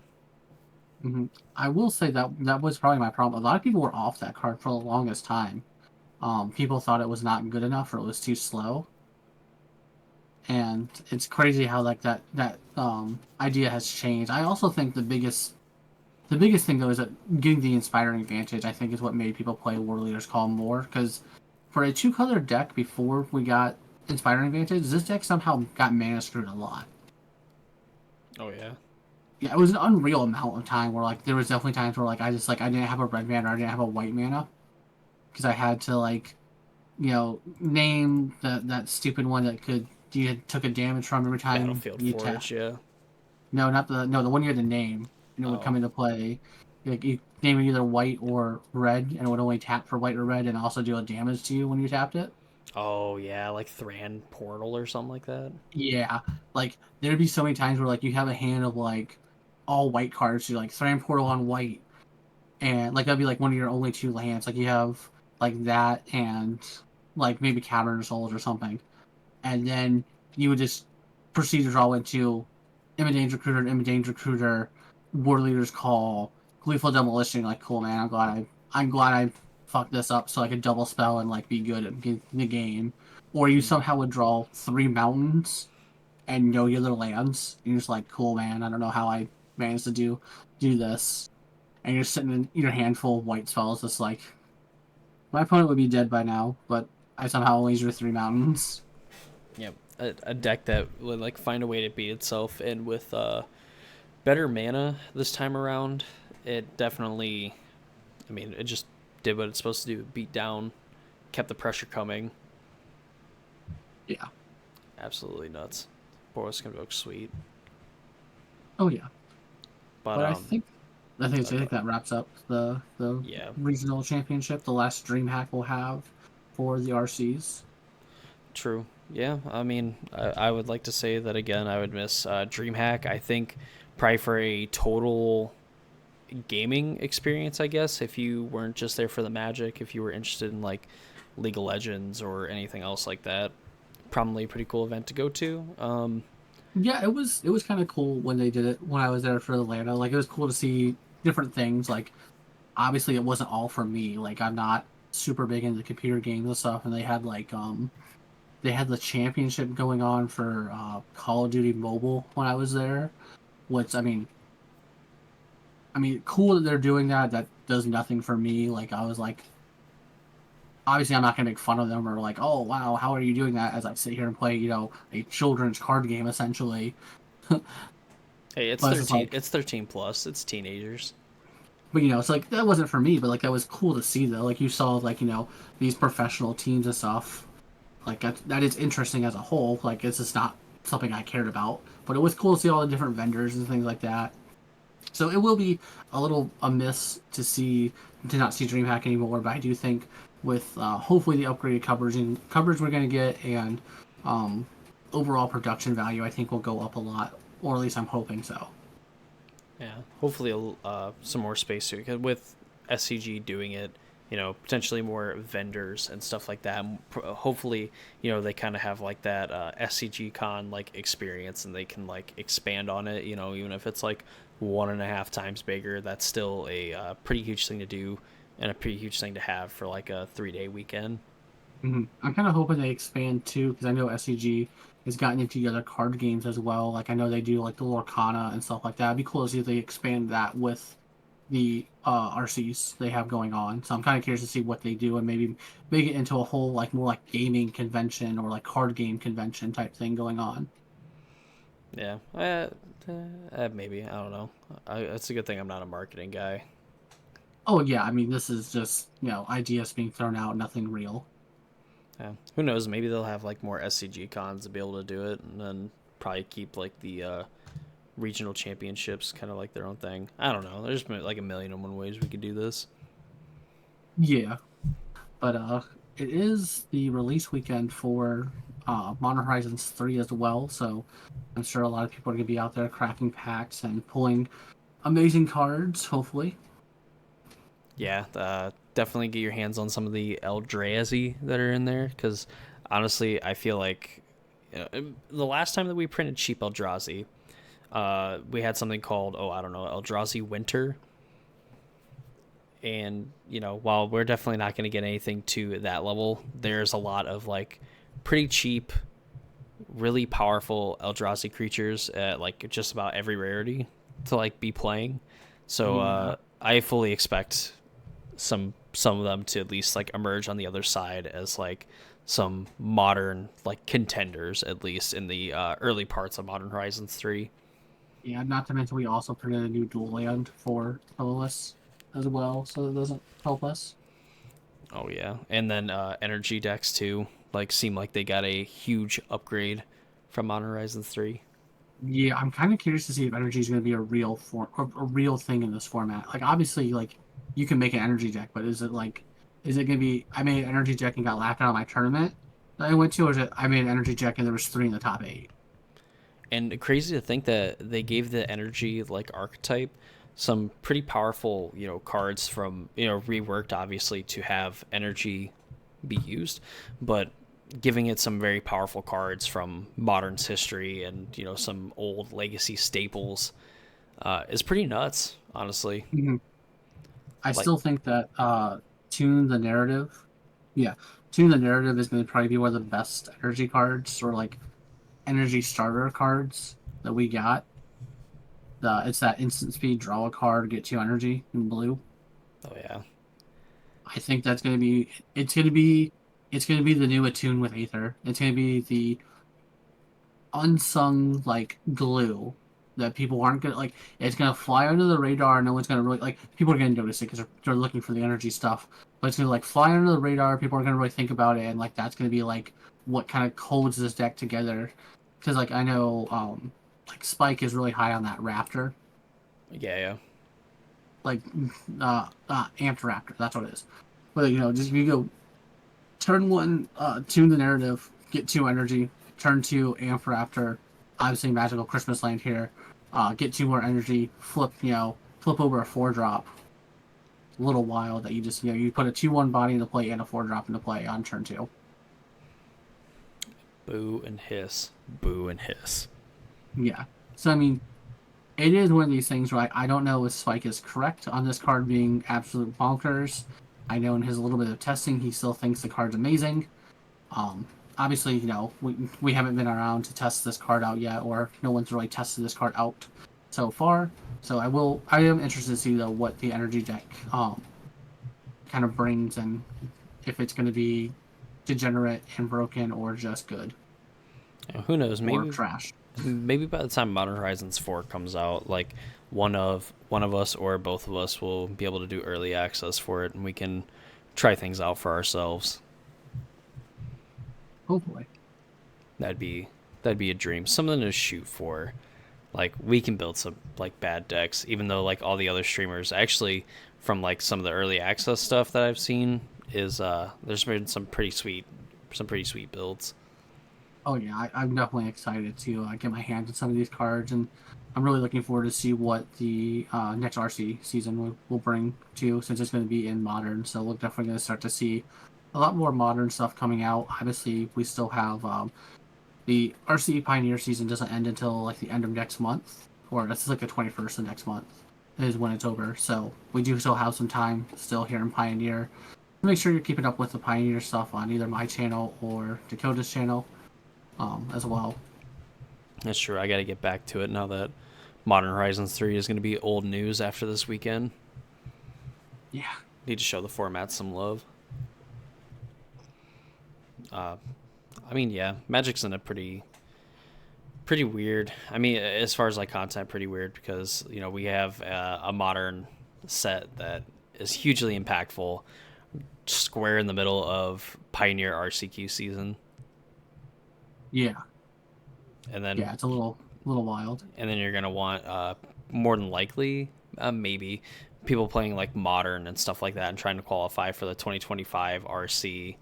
Mm-hmm. I will say that that was probably my problem. A lot of people were off that card for the longest time. People thought it was not good enough or it was too slow, and it's crazy how like that idea has changed. I also think the biggest thing though is that getting the inspiring advantage. I think is what made people play War Leaders Call more because for a 2-color deck before we got inspiring advantage, this deck somehow got mana screwed a lot. Oh yeah. Yeah, it was an unreal amount of time where like there was definitely times where like I didn't have a red mana or I didn't have a white mana because I had to like name that stupid one that could you took a damage from every time Battlefield you tap. Forge, yeah. No, not the one you had to name, and it would Oh. come into play. Like you name it either white or red, and it would only tap for white or red, and also deal damage to you when you tapped it. Oh yeah, like Thran Portal or something like that. Yeah, like there'd be so many times where like you have a hand of like all white cards, so like Thran Portal on white, and like that'd be like one of your only two lands. Like you have like that and like maybe Cavern of Souls or something, and then you would just proceed to draw into Image Recruiter, War Leader's Call, Gleeful Demolition. Like, cool man, I'm glad I fucked this up so I could double spell and like be good at the game. Or you Mm. somehow would draw 3 mountains and no other lands. And you're just like, cool man, I don't know how I managed to do this. And you're sitting in your handful of white spells, just like my opponent would be dead by now, but I somehow only drew 3 mountains. Yep. A deck that would like find a way to beat itself, and with better mana this time around, it definitely. I mean, it just did what it's supposed to do. Beat down, kept the pressure coming. Yeah. Absolutely nuts. Boros Convoke sweet, Oh yeah. but But I think go that wraps up the yeah, regional championship, the last dream hack we'll have for the RCs. true. Yeah, I mean, I would like to say that again. I would miss DreamHack. I think probably for a total gaming experience, I guess, if you weren't just there for the magic, if you were interested in like League of Legends or anything else like that, probably a pretty cool event to go to. Yeah, it was kind of cool when they did it when I was there for Atlanta. Like it was cool to see different things. Like obviously it wasn't all for me. Like I'm not super big into computer games and stuff, and they had the championship going on for Call of Duty Mobile when I was there, which I mean, cool that they're doing that. That does nothing for me. Like I was like, obviously I'm not gonna make fun of them or like, oh wow, how are you doing that? As I sit here and play, a children's card game essentially. Hey, it's But it's just 13. like, It's 13 plus. It's teenagers. but it's like that wasn't for me. But like that was cool to see though. Like you saw like these professional teams and stuff. Like that is interesting as a whole. Like it's just not something I cared about. But it was cool to see all the different vendors and things like that. So it will be a little amiss to not see DreamHack anymore, but I do think with hopefully the upgraded coverage we're going to get and um, overall production value, I think will go up a lot, or at least I'm hoping so. Yeah, hopefully some more space too. 'Cause with SCG doing it potentially more vendors and stuff like that. And hopefully, they kind of have like that SCG con like experience, and they can like expand on it. Even if it's like 1.5 times bigger, that's still a pretty huge thing to do, and a pretty huge thing to have for like a 3-day weekend. I'm kind of hoping they expand too, because I know SCG has gotten into the other card games as well. Like I know they do like the Lorcana and stuff like that. It'd be cool to see if they expand that with the RCs they have going on. So I'm kind of curious to see what they do and maybe make it into a whole like more like gaming convention or like card game convention type thing going on. Yeah, maybe, I don't know. It's a good thing I'm not a marketing guy. Oh yeah, I mean this is just ideas being thrown out, nothing real. Yeah. Who knows? Maybe they'll have like more SCG cons to be able to do it, and then probably keep like the regional championships kind of like their own thing. I don't know. There's like a million and one ways we could do this. Yeah, but it is the release weekend for Modern Horizons 3 as well, so I'm sure a lot of people are going to be out there cracking packs and pulling amazing cards, hopefully. Yeah, definitely get your hands on some of the Eldrazi that are in there, because honestly, I feel like the last time that we printed cheap Eldrazi, we had something called, I don't know, Eldrazi Winter. And, while we're definitely not going to get anything to that level, there's a lot of like pretty cheap, really powerful Eldrazi creatures at like just about every rarity to like be playing. So Yeah. I fully expect some of them to at least like emerge on the other side as like some modern like contenders, at least in the early parts of Modern Horizons 3. Yeah, not to mention we also printed a new dual land for colorless as well, so it doesn't help us. Oh yeah, and then energy decks too. Like seem like they got a huge upgrade from Modern Horizons 3. Yeah, I'm kind of curious to see if energy is going to be a real form, a real thing in this format. Like, obviously, like you can make an energy deck, but is it going to be? I made an energy deck and got laughed out of my tournament that I went to, or is it? I made an energy deck and there was three in the top eight. And crazy to think that they gave the energy like archetype some pretty powerful, cards from, reworked obviously to have energy be used, but giving it some very powerful cards from modern's history and, some old legacy staples is pretty nuts, honestly. Mhm. I Like, still think that tune the narrative, yeah, tune the narrative is going to probably be one of the best energy cards or like energy starter cards that we got. It's that instant speed, draw a card, get two energy in blue. oh yeah. I think that's going to be it's going to be the new attune with Aether. It's going to be the unsung like glue that people aren't gonna like. It's gonna fly under the radar. No one's gonna really like. People are gonna notice it because they're looking for the energy stuff. But it's gonna like fly under the radar. People are gonna really think about it, and like that's gonna be like what kind of holds this deck together. Because like I know like Spike is really high on that Raptor, Yeah, yeah. like Amped Raptor. That's what it is. But just you go turn one, tune the narrative, get two energy. Turn two, Amp Raptor. Obviously, Magical Christmas Land here. Get two more energy. Flip over a 4-drop. A little wild that you just you put a 2/1 body into play and a 4-drop into play on turn two. Boo and hiss. Boo and hiss. Yeah. So I mean, it is one of these things where I don't know if Spike is correct on this card being absolute bonkers. I know in his little bit of testing, he still thinks the card's amazing. Um, Obviously, we haven't been around to test this card out yet, or no one's really tested this card out so far. So I am interested to see though what the energy deck kind of brings and if it's going to be degenerate and broken or just good Who knows? or Maybe trash. maybe by the time Modern Horizons 4 comes out, like one of us or both of us will be able to do early access for it, and we can try things out for ourselves. Hopefully. That'd be that'd be a dream, something to shoot for. Like we can build some like bad decks, even though like all the other streamers actually from like some of the early access stuff that I've seen is there's been some pretty sweet builds. Oh yeah, I'm definitely excited to get my hands on some of these cards and I'm really looking forward to see what the next RC season will bring too, since it's going to be in modern. So we're definitely going to start to see a lot more modern stuff coming out. Obviously, we still have the RC Pioneer season doesn't end until like the end of next month, or it's like the 21st of next month is when it's over. So we do still have some time still here in Pioneer. Make sure you're keeping up with the Pioneer stuff on either my channel or Dakota's channel as well. That's true. I got to get back to it now that Modern Horizons 3 is going to be old news after this weekend. Yeah. Need to show the format some love. I mean, yeah, Magic's in a pretty weird. I mean, as far as like content, pretty weird because we have a modern set that is hugely impactful, square in the middle of Pioneer RCQ season, Yeah. and then Yeah, it's a little wild. you're gonna want more than likely maybe people playing like modern and stuff like that and trying to qualify for the 2025 RC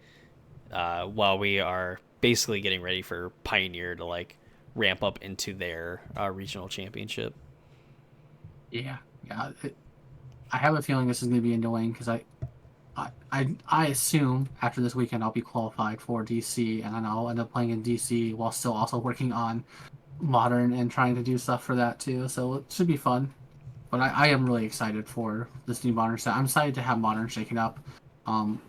while we are basically getting ready for Pioneer to like ramp up into their regional championship. Yeah. Yeah. I have a feeling this is going to be annoying because I assume after this weekend I'll be qualified for DC, and then I'll end up playing in DC while still also working on modern and trying to do stuff for that too. So it should be fun. But I am really excited for this new modern set. I'm excited to have modern shaken up. Um,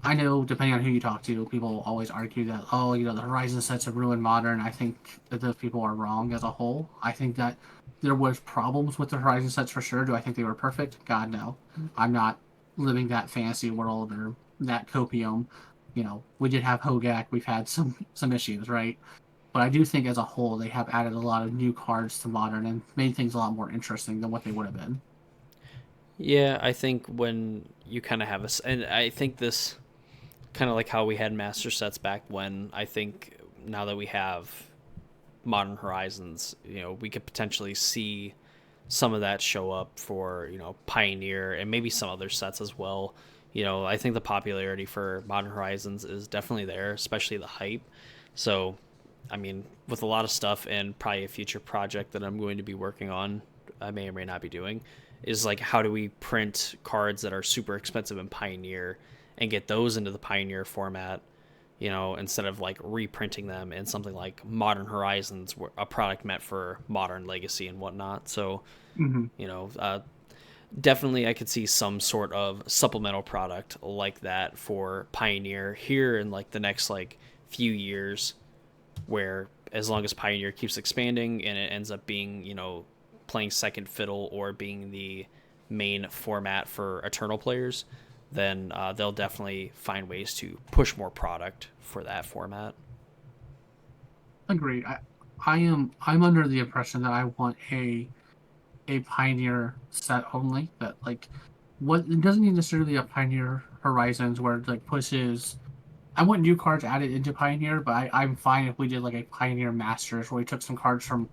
I know, depending on who you talk to, people always argue that, oh, the Horizon sets have ruined modern. I think that those people are wrong as a whole. I think that there was problems with the Horizon sets for sure. Do I think they were perfect? God, no. I'm not living that fantasy world or that copium. We did have Hogak. We've had some issues, right? But I do think as a whole, they have added a lot of new cards to modern and made things a lot more interesting than what they would have been. Yeah, I think when you kind of have and I think this kind of like how we had master sets back when. I think now that we have Modern Horizons, we could potentially see some of that show up for Pioneer and maybe some other sets as well. I think the popularity for Modern Horizons is definitely there, especially the hype. So, I mean, with a lot of stuff and probably a future project that I'm going to be working on, I may or may not be doing, is like how do we print cards that are super expensive in Pioneer and get those into the Pioneer format, instead of like reprinting them in something like Modern Horizons, a product meant for Modern Legacy and whatnot. So, Mm-hmm. you know, uh, definitely I could see some sort of supplemental product like that for Pioneer here in like the next like few years, where as long as Pioneer keeps expanding and it ends up being, playing second fiddle or being the main format for Eternal players, then they'll definitely find ways to push more product for that format. Agreed. I'm under the impression that I want a Pioneer set only. That like what it doesn't need necessarily a Pioneer Horizons where it like pushes. I want new cards added into Pioneer, but I'm fine if we did like a Pioneer Masters where we took some cards from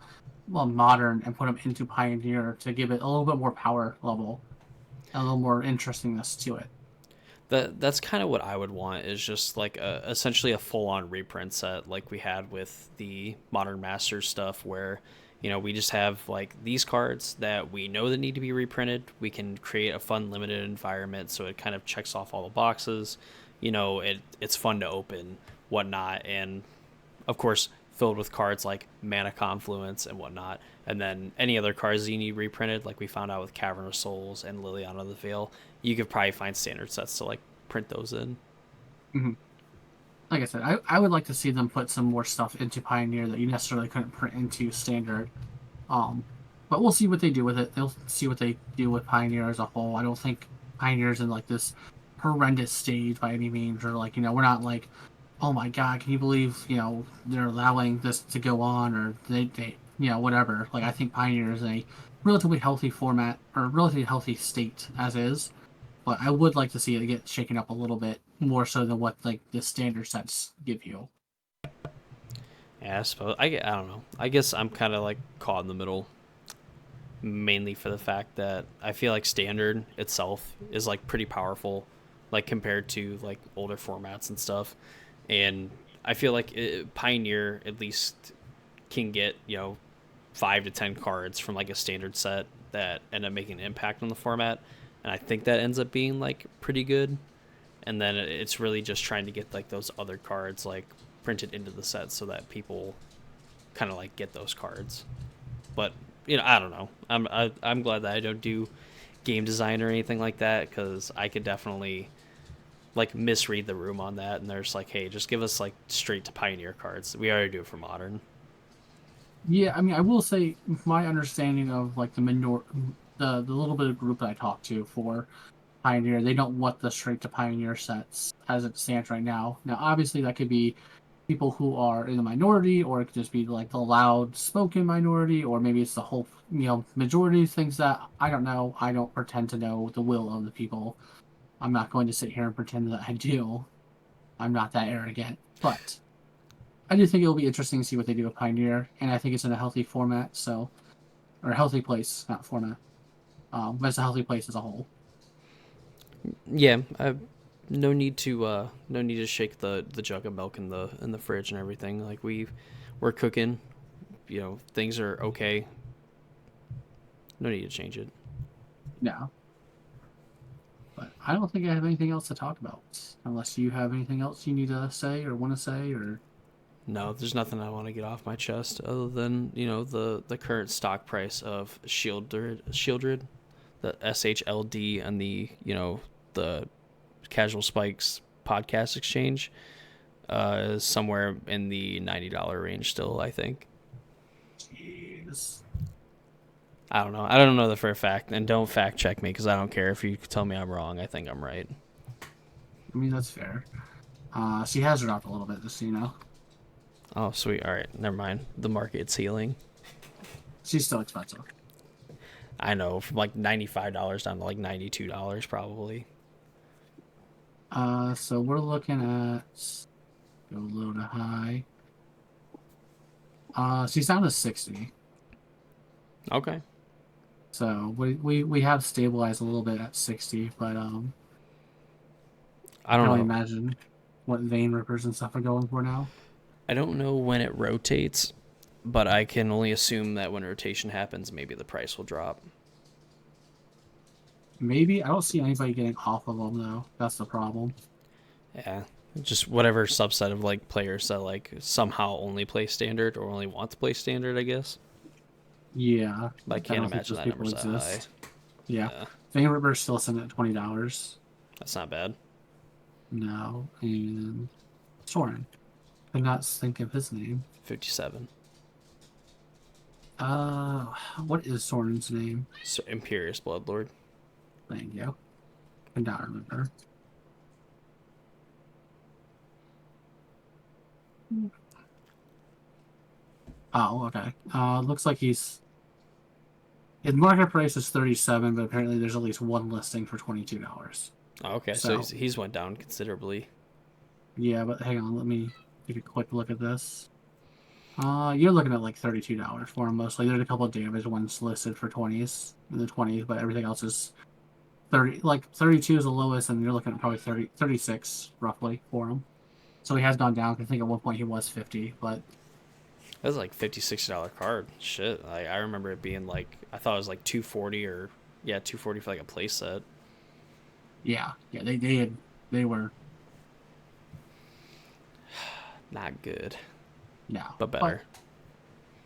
Modern and put them into Pioneer to give it a little bit more power level, a little more interestingness to it. That's kind of what I would want, is just like essentially a full on reprint set like we had with the Modern Masters stuff, where we just have like these cards that we know that need to be reprinted. We can create a fun limited environment so it kind of checks off all the boxes. It's fun to open, whatnot, and of course filled with cards like Mana Confluence and whatnot. And then any other cards you need reprinted, like we found out with Cavern of Souls and Liliana the Veil, you could probably find standard sets to like print those in. Mm-hmm. Like I said, I would like to see them put some more stuff into Pioneer that you necessarily couldn't print into Standard. Um, but we'll see what they do with it. They'll see what they do with Pioneer as a whole. I don't think Pioneer's in like this horrendous stage by any means, or like we're not like, oh my god, can you believe they're allowing this to go on, or they whatever. Like I think Pioneer is a relatively healthy format or relatively healthy state as is, but I would like to see it get shaken up a little bit more so than what like the standard sets give you. Yeah, I suppose I don't know. I guess I'm kind of like caught in the middle, mainly for the fact that I feel like standard itself is like pretty powerful, like compared to like older formats and stuff. And I feel like Pioneer at least can get 5 to 10 cards from like a standard set that end up making an impact on the format, and I think that ends up being like pretty good. And then it's really just trying to get like those other cards like printed into the set so that people kind of like get those cards. But I don't know. I'm glad that I don't do game design or anything like that, because I could definitely like misread the room on that, and there's like, hey, just give us like straight to Pioneer cards. We already do it for Modern. Yeah, I mean, I will say my understanding of like the little bit of group that I talked to for Pioneer, they don't want the straight to Pioneer sets as it stands right now. Now, obviously, that could be people who are in the minority, or it could just be like the loud spoken minority, or maybe it's the whole majority of things that I don't know. I don't pretend to know the will of the people. I'm not going to sit here and pretend that I do. I'm not that arrogant, but I do think it'll be interesting to see what they do with Pioneer, and I think it's in a healthy format, or a healthy place, not format. But it's a healthy place as a whole. Yeah, no need to shake the jug of milk in the fridge and everything. Like we're cooking, things are okay. No need to change it. Yeah. But I don't think I have anything else to talk about, unless you have anything else you need to say or want to say, or No, there's nothing I want to get off my chest other than the current stock price of Shieldred, the SHLD, and the Casual Spikes podcast exchange is somewhere in the $90 range still, I think. jeez. I don't know. I don't know the for a fact, and don't fact check me because I don't care if you tell me I'm wrong. I think I'm right. I mean, that's fair. She has dropped a little bit, just so you know. Oh, sweet. All right. Never mind. The market's healing. She's still expensive. I know, from like $95 down to like $92 probably. So we're looking at go low to high. She's down to 60. Okay. So we have stabilized a little bit at 60, but I I can don't only know. imagine what vein rippers and stuff are going for now. I don't know when it rotates, but I can only assume that when rotation happens, maybe the price will drop. Maybe I don't see anybody getting off of them though. That's the problem. Yeah. Just whatever subset of like players that like somehow only play standard or only want to play standard, I guess. Yeah, But I I can't don't think imagine those that people number's that high. exist. Yeah, Yeah. vein rippers still sitting at $20. That's not bad. No, and Soren. Could not think of his name. 57. Uh, what is Soren's name? So Imperious Bloodlord. Thank you. Could not remember. Oh, okay. Looks like his market price is 37, but apparently there's at least one listing for $22. Oh, okay, so So he's went down considerably. yeah, but hang on, let me take a quick look at this. You're looking at like $32 for him mostly. There's a couple of damage ones listed for 20s in the 20s, but everything else is 30. Like 32 is the lowest, and you're looking at probably 36 roughly for him. So he has gone down. I think at one point he was 50, but That's like $50, $60 card. Shit. I remember it being like, I thought it was like 240 or, yeah, 240 for like a play set. yeah, they were Not good, yeah, but better.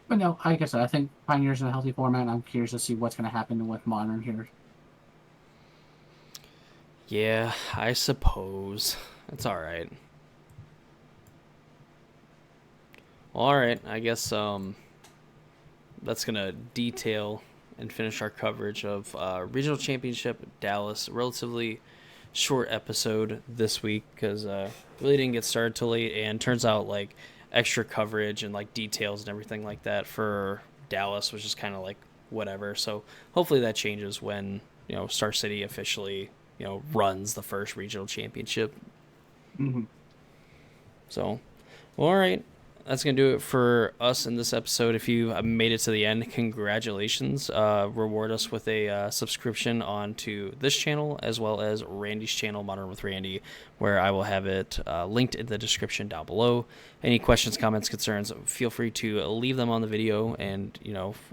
But no, like I said, I think Pioneer's in a healthy format, and I'm curious to see what's going to happen with Modern here. Yeah, I suppose. It's alright. Alright, I guess that's going to detail and finish our coverage of Regional Championship Dallas. Relatively short episode this week because really didn't get started till late, and turns out like extra coverage and like details and everything like that for Dallas was just kind of like whatever. So hopefully that changes when Star City officially runs the first regional championship. Mm-hmm. So, all right. that's going to do it for us in this episode. If you made it to the end, congratulations. Reward us with a subscription onto this channel as well as Randy's channel, Modern with Randy, where I will have it linked in the description down below. Any questions, comments, concerns, feel free to leave them on the video. And,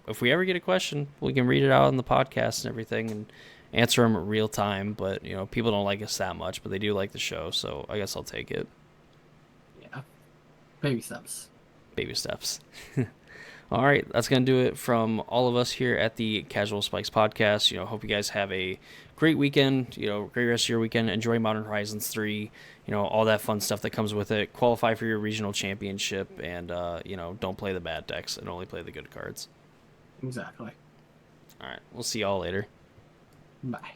if we ever get a question, we can read it out on the podcast and everything and answer them real time. But, people don't like us that much, but they do like the show. So I guess I'll take it. Yeah. Baby steps. Baby steps. All right, that's going to do it from all of us here at the Casual Spikes podcast. Hope you guys have a great weekend, great rest of your weekend. Enjoy Modern Horizons 3, all that fun stuff that comes with it. Qualify for your regional championship and, don't play the bad decks and only play the good cards. Exactly. All right, we'll see y'all later. Bye.